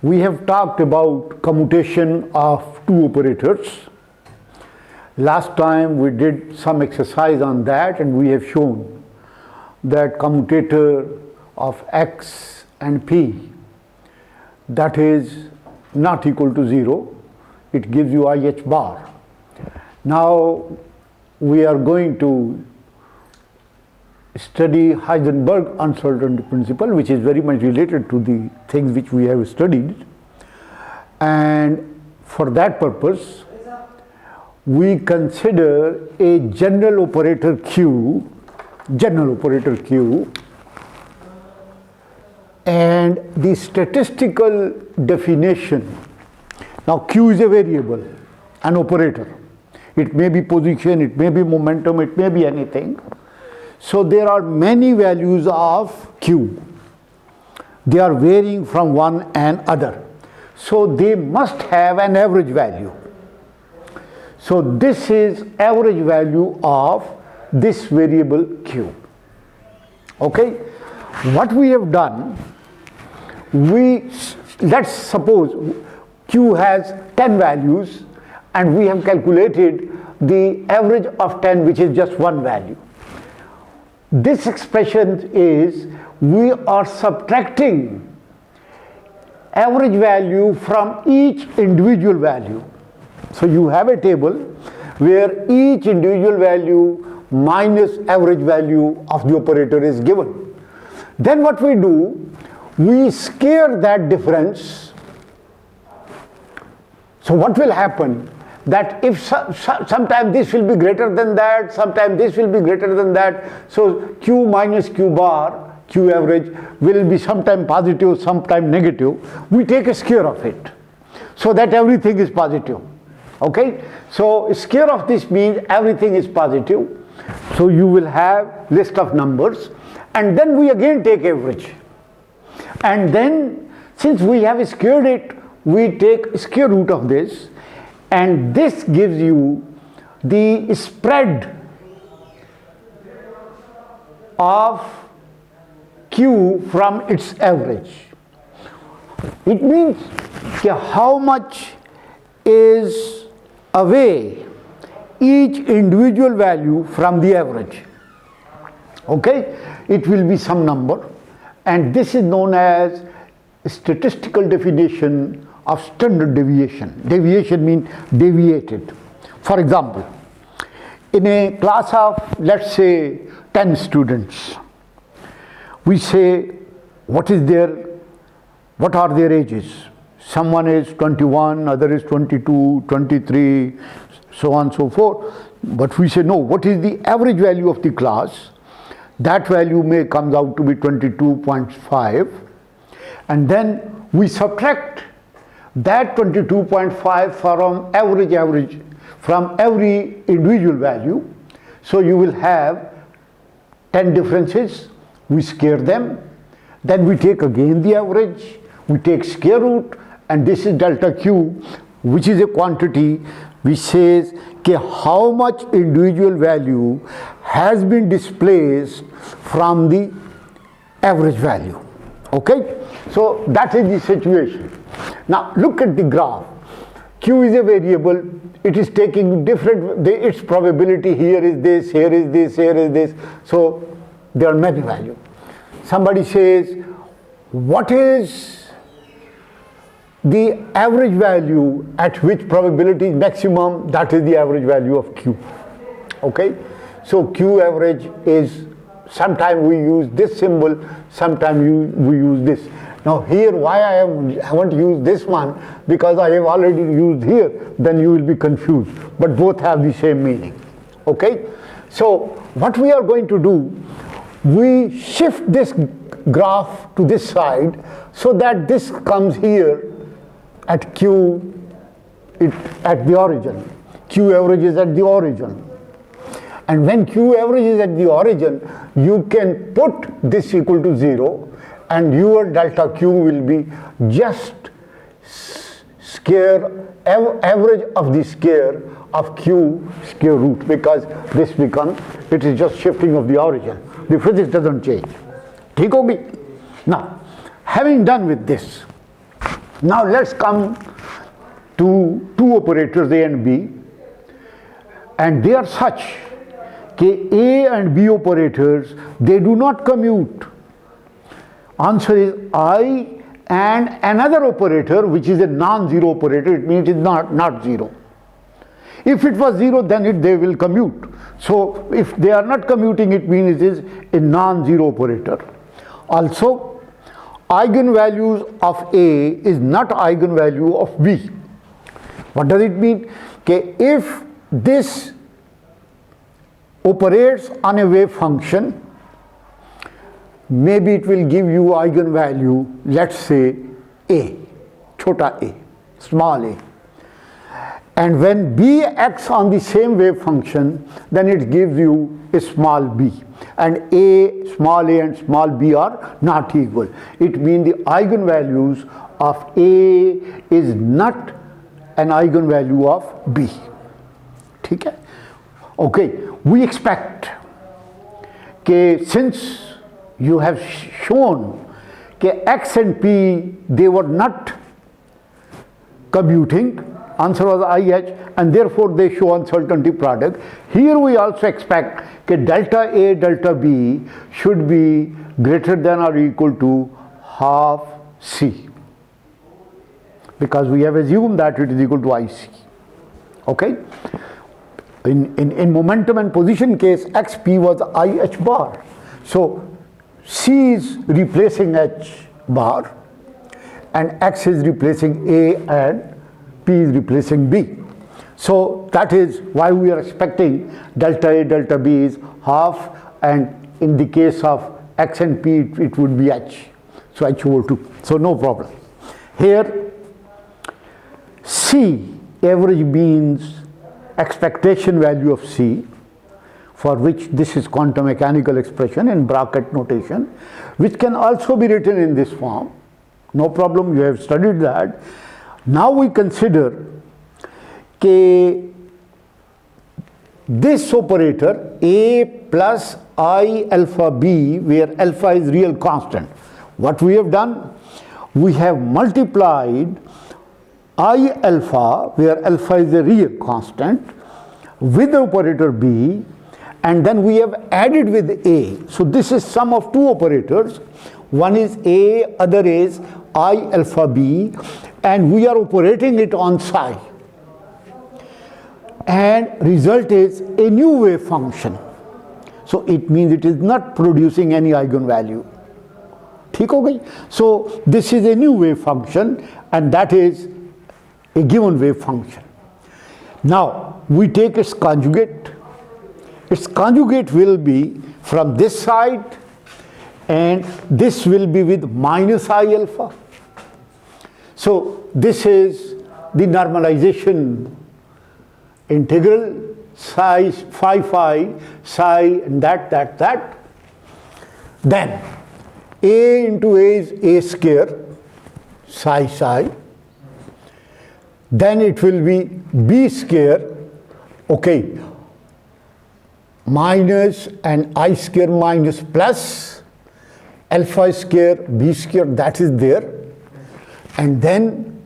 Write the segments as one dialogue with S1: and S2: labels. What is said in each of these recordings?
S1: We have talked about commutation of two operators. Last time we did some exercise on that, and we have shown that commutator of x and p, that is not equal to 0. It gives you IH bar. Now we are going to study Heisenberg uncertainty principle, which is very much related to the things which we have studied, and for that purpose we consider a general operator Q, and the statistical definition. Now Q is a variable, an operator. It may be position, it may be momentum, it may be anything. So there are many values of Q. They are varying from one and other. So they must have an average value. So this is average value of this variable Q. Okay? What we have done, let's suppose Q has 10 values and we have calculated the average of 10, which is just one value. This expression is, we are subtracting average value from each individual value. So you have a table where each individual value minus average value of the operator is given. Then what we do, we scale that difference. So what will happen? That if sometimes this will be greater than that, sometimes this will be greater than that, so Q minus Q bar, Q average, will be sometime positive, sometime negative. We take a square of it so that everything is positive. Okay? So square of this means everything is positive. So you will have list of numbers, and then we again take average. And then since we have squared it, we take square root of this. And this gives you the spread of Q from its average. It means how much is away each individual value from the average. Okay? It will be some number, and this is known as statistical definition of standard deviation. Deviation means deviated. For example, in a class of, let's say, 10 students, we say, what are their ages? Someone is 21, other is 22, 23, so on and so forth. But we say, no, what is the average value of the class? That value may come out to be 22.5, and then we subtract that 22.5 from average from every individual value. So you will have 10 differences. We square them, then we take again the average, we take square root, and this is delta Q, which is a quantity which says how much individual value has been displaced from the average value. Okay? So that is the situation. Now look at the graph. Q is a variable. It is taking different, its probability here is this, here is this, here is this. So there are many values. Somebody says, what is the average value at which probability is maximum? That is the average value of Q. Okay? So Q average is, sometimes we use this symbol, sometimes we use this. Now here, why I haven't used this one, because I have already used here, then you will be confused. But both have the same meaning. Okay? So what we are going to do, we shift this graph to this side so that this comes here at Q, at the origin. Q average is at the origin. And when Q average is at the origin, you can put this equal to 0, and your delta Q will be just average of the square of Q square root, because this becomes, it is just shifting of the origin. The physics doesn't change. ठीक होगी? Now, having done with this, Now let's come to two operators A and B, and they are such that A and B operators, they do not commute. Answer is I and another operator which is a non-zero operator, it means it is not zero. If it was zero, then they will commute. So if they are not commuting, it means it is a non-zero operator. Also, eigenvalues of A is not eigenvalue of B. What does it mean? Okay, if this operates on a wave function, maybe it will give you eigenvalue, let's say A, chota a, small a. And when B acts on the same wave function, then it gives you a small b. And a, small a and small b are not equal. It means the eigenvalues of A is not an eigenvalue of B. Okay? Okay, we expect that since you have shown that X and P, they were not commuting, answer was IH, and therefore they show uncertainty product. Here we also expect that delta A, delta B should be greater than or equal to half C, because we have assumed that it is equal to IC. Okay? In momentum and position case, XP was IH bar. So C is replacing H bar and X is replacing A and P is replacing B. So that is why we are expecting delta A, delta B is half, and in the case of X and P it would be H. So H over 2. So no problem. Here C, average means expectation value of C, for which this is quantum mechanical expression in bracket notation, which can also be written in this form. No problem, you have studied that. Now we consider this operator A plus I alpha B, where alpha is real constant. What we have done? We have multiplied I alpha, where alpha is a real constant, with the operator B, and then we have added with A. So this is sum of two operators. One is A, other is I alpha B, and we are operating it on psi. And result is a new wave function. So it means it is not producing any eigenvalue. Okay? So this is a new wave function, and that is a given wave function. Now we take its conjugate. Its conjugate will be from this side, and this will be with minus I alpha. So this is the normalization integral psi, phi, psi, and that. Then A into A is A square, psi. Then it will be B square, okay, minus and I square minus plus alpha square, B square, that is there. And then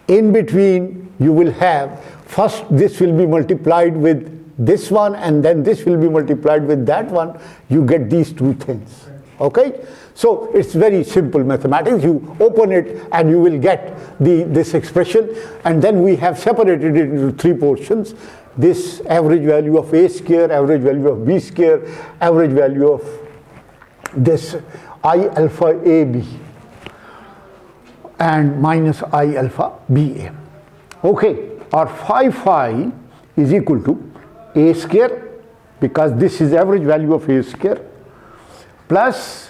S1: in between you will have, first this will be multiplied with this one, and then this will be multiplied with that one. You get these two things. Okay? So it's very simple mathematics. You open it and you will get this expression, and then we have separated it into three portions. This average value of A square, average value of B square, average value of this I alpha AB, and minus I alpha BA. Okay, or phi is equal to A square, because this is average value of A square, plus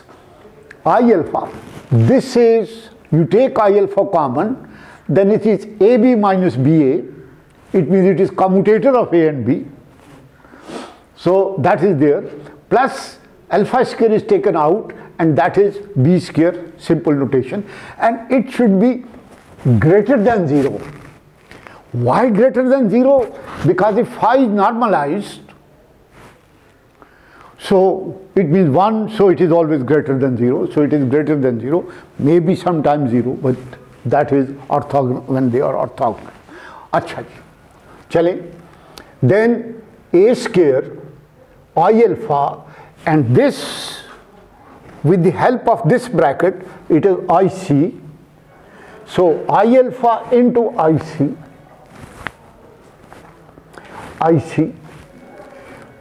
S1: I alpha. This is, you take I alpha common, then it is AB minus BA. It means it is commutator of A and B. So that is there. Plus alpha square is taken out, and that is B square, simple notation. And it should be greater than 0. Why greater than 0? Because if phi is normalized, so it means 1, so it is always greater than 0. So it is greater than 0, maybe sometimes 0, but that is orthogonal when they are orthogonal. अच्छा जी, चलें. Then a square I alpha, and this with the help of this bracket it is IC. So I alpha into IC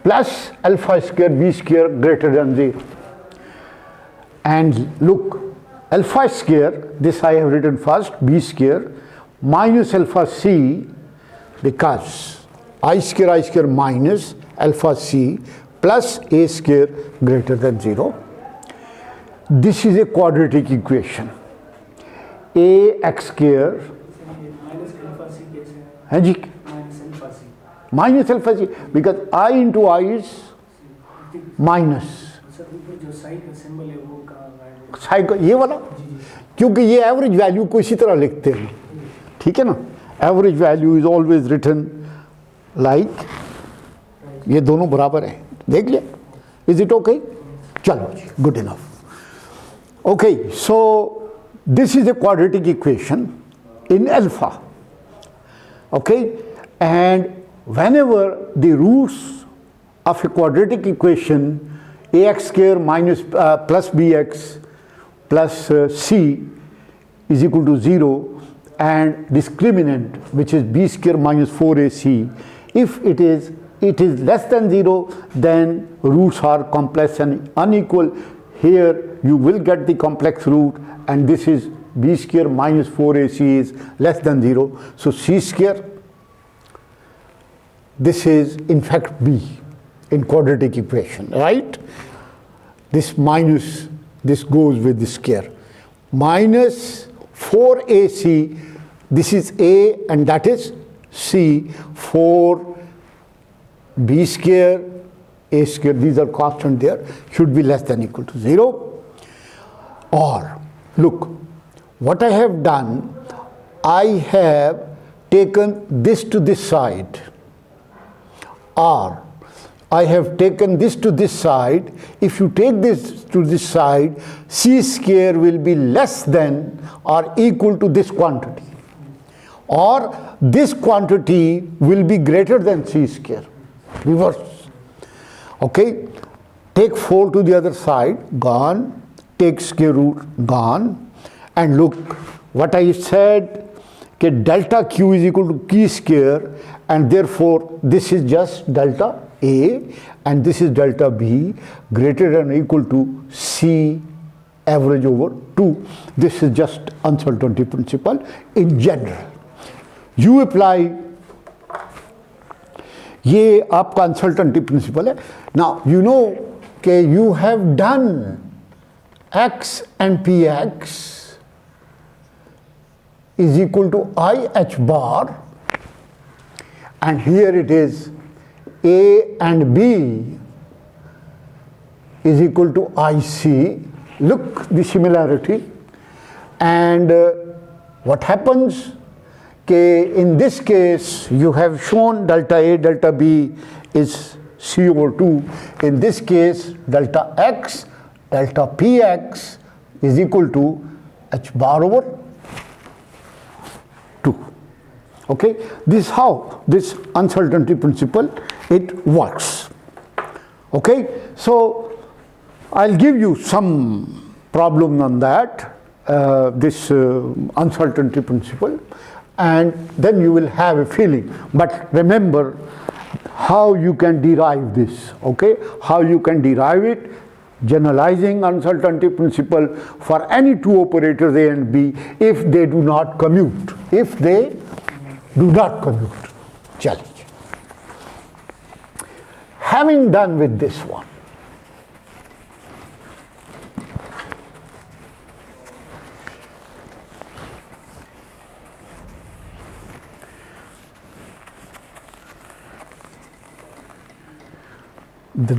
S1: plus alpha square b square greater than 0. And look, alpha square, this I have written first, b square minus alpha c, because I square minus alpha c plus a square greater than 0. This is a quadratic equation. Ax square minus alpha c, because I into I is minus side का ये वाला, क्योंकि ये average value को इसी तरह लिखते हैं, ठीक है ना. Average value is always written like, ये दोनों बराबर हैं, देख लिया. Is it okay? चलो जी, good enough. Okay, so this is a quadratic equation in alpha. Okay, and whenever the roots of a quadratic equation ax square minus plus bx plus c is equal to 0 and discriminant which is b square minus 4ac, if it is less than 0, then roots are complex and unequal. Here you will get the complex root, and this is b square minus 4ac is less than 0. So c square, this is in fact b in quadratic equation, right? This minus, this goes with this square. Minus 4ac, this is a and that is c. 4b square, a square, these are constant there, should be less than equal to 0. Or, look, what I have done, I have taken this to this side. Or I have taken this to this side. If you take this to this side, c square will be less than or equal to this quantity. Or this quantity will be greater than c square. Reverse. Okay? Take 4 to the other side, gone. Take square root, gone. And look, what I said, okay, delta q is equal to q square, and therefore this is just delta A and this is delta B greater than or equal to C average over 2. This is just uncertainty principle in general. You apply, ये आपका uncertainty principle है. Now you know कि you have done x and px is equal to I h bar, and here it is A and B is equal to IC. Look the similarity. And what happens? In this case you have shown delta A, delta B is C over 2. In this case delta X, delta PX is equal to H bar over 2. Okay, this is how this uncertainty principle it works. Okay, so I'll give you some problem on that, this uncertainty principle, and then you will have a feeling. But remember how you can derive this. Okay, how you can derive it, generalizing uncertainty principle for any two operators A and B if they do not commute. If they do not commute. Challenge. Having done with this one,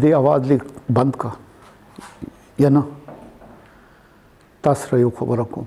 S1: दे आवाज लिख बंद का या ना तस रही हो खबर को